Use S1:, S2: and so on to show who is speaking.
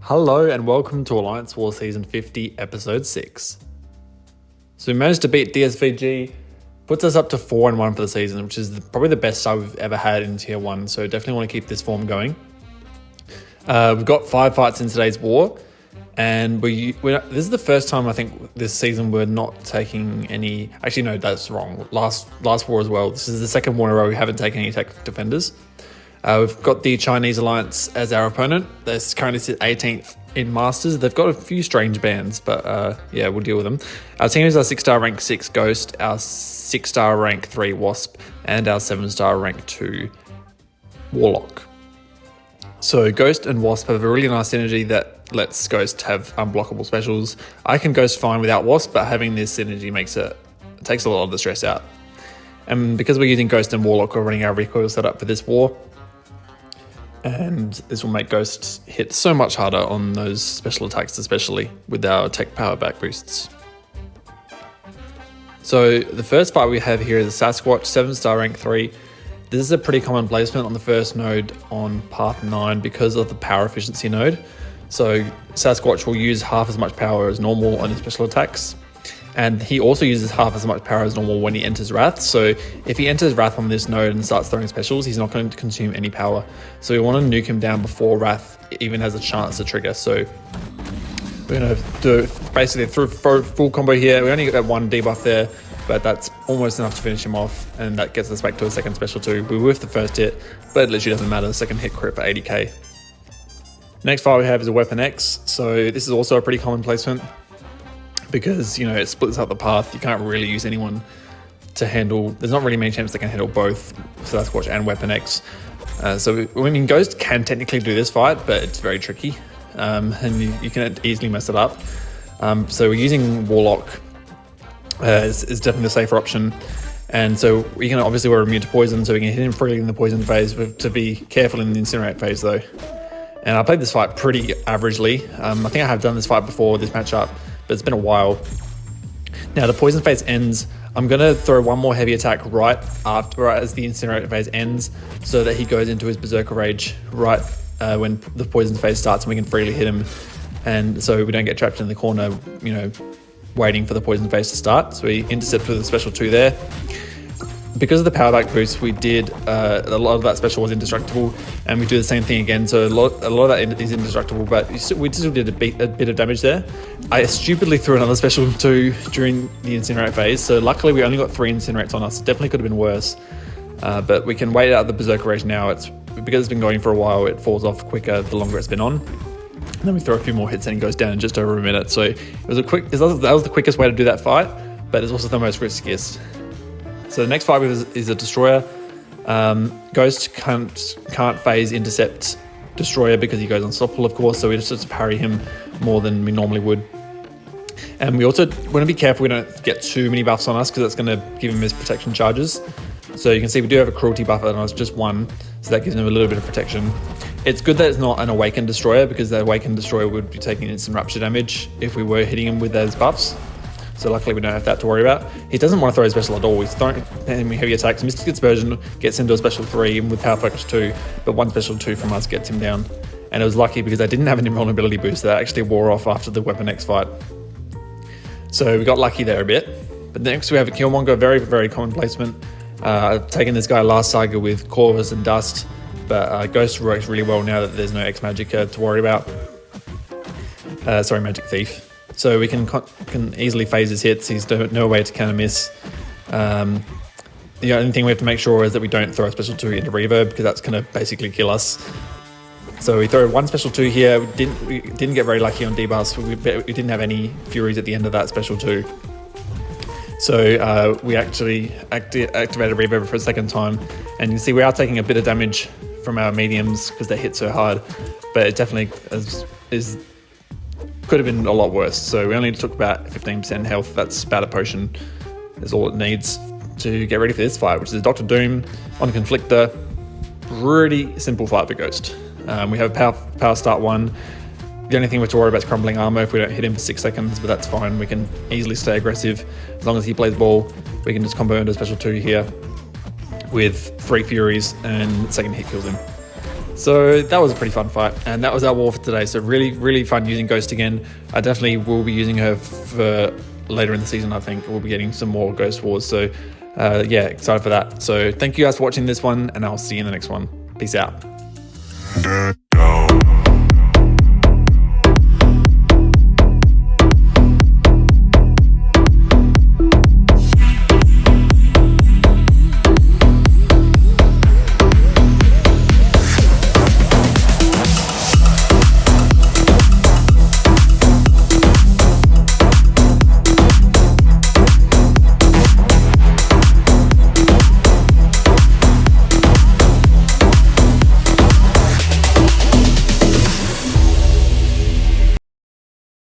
S1: Hello and welcome to Alliance War Season 50, Episode 6. So we managed to beat DSVG, puts us up to 4-1 for the season, which is probably the best start we've ever had in Tier 1, so definitely want to keep this form going. We've got 5 fights in today's war, and this is the first time I think this season we're not taking any... Actually, no, that's wrong. Last war as well. This is the second war in a row we haven't taken any tech defenders. We've got the Chinese Alliance as our opponent. They're currently sit 18th in Masters. They've got a few strange bands, but yeah, we'll deal with them. Our team is our 6-star rank 6 Ghost, our 6-star rank 3 Wasp, and our 7-star rank 2 Warlock. So Ghost and Wasp have a really nice synergy that lets Ghost have unblockable specials. I can Ghost fine without Wasp, but having this synergy takes a lot of the stress out. And because we're using Ghost and Warlock, we're running our recoil setup for this war. And this will make Ghost hit so much harder on those special attacks, especially with our tech power back boosts. So the first fight we have here is a Sasquatch, 7-star rank 3. This is a pretty common placement on the first node on path 9 because of the power efficiency node. So Sasquatch will use half as much power as normal on his special attacks. And he also uses half as much power as normal when he enters Wrath. So if he enters Wrath on this node and starts throwing specials, he's not going to consume any power. So we want to nuke him down before Wrath even has a chance to trigger. So we're going to do basically through full combo here. We only get that one debuff there, but that's almost enough to finish him off. And that gets us back to a second special 2. We whiffed the first hit, but it literally doesn't matter. The second hit crit for 80k. Next fight we have is a Weapon X. So this is also a pretty common placement, because, you know, it splits up the path. You can't really use anyone to handle... There's not really many champs that can handle both Sasquatch and Weapon X. So, I mean, Ghost can technically do this fight, but it's very tricky. And you can easily mess it up. So we're using Warlock is definitely the safer option. And so we can... Obviously, we're immune to poison, so we can hit him freely in the poison phase. We have to be careful in the incinerate phase, though. And I played this fight pretty averagely. I think I have done this fight before, this matchup, but it's been a while. Now the poison phase ends. I'm going to throw one more heavy attack right as the incinerate phase ends, so that he goes into his berserker rage right when the poison phase starts, and we can freely hit him, and so we don't get trapped in the corner, you know, waiting for the poison phase to start. So we intercept with a special 2 there. Because of the power back boost, we did a lot of that special was indestructible, and we do the same thing again. So a lot of that is indestructible, but we still did a bit of damage there. I stupidly threw another special 2 during the incinerate phase, so luckily we only got 3 incinerates on us. It definitely could have been worse, but we can wait out the berserker rage now. Because it's been going for a while, it falls off quicker the longer it's been on. And then we throw a few more hits and it goes down in just over a minute. So that was the quickest way to do that fight, but it's also the most riskiest. So the next fight is a Destroyer. Ghost can't phase intercept Destroyer because he goes unstoppable, of course, so we just have to parry him more than we normally would. And we also want to be careful we don't get too many buffs on us, because that's going to give him his protection charges. So you can see we do have a cruelty buff on us, just 1, so that gives him a little bit of protection. It's good that it's not an Awakened Destroyer, because the Awakened Destroyer would be taking instant rupture damage if we were hitting him with those buffs. So luckily we don't have that to worry about. He doesn't want to throw a special at all. He's throwing heavy attacks. Mystic Dispersion gets him to a special 3 with Power Focus 2, but 1 special 2 from us gets him down. And it was lucky because I didn't have an invulnerability boost that actually wore off after the Weapon X fight. So we got lucky there a bit. But next we have a Killmonger, very, very common placement. I've taken this guy last saga with Corvus and Dust, but Ghost works really well now that there's no X-Magicka to worry about. Magic Thief. So we can easily phase his hits. He's no way to counter miss. The only thing we have to make sure is that we don't throw a special 2 into Reverb, because that's going to basically kill us. So we throw 1 special 2 here. We didn't get very lucky on debuffs. We didn't have any Furies at the end of that special 2. So we actually activated Reverb for a second time. And you can see we are taking a bit of damage from our mediums because they hit so hard. But it definitely could have been a lot worse. So we only took about 15% health. That's about a potion. That's all it needs to get ready for this fight, which is Dr. Doom on Conflictor. Pretty simple fight for Ghost. We have power start 1. The only thing we have to worry about is crumbling armor if we don't hit him for 6 seconds, but that's fine. We can easily stay aggressive. As long as he plays ball, we can just combo into a special 2 here with 3 Furies, and second hit kills him. So that was a pretty fun fight, and that was our war for today. So really fun using Ghost again. I definitely will be using her for later in the season. I think we'll be getting some more Ghost wars. So yeah, excited for that. So thank you guys for watching this one, and I'll see you in the next one. Peace out.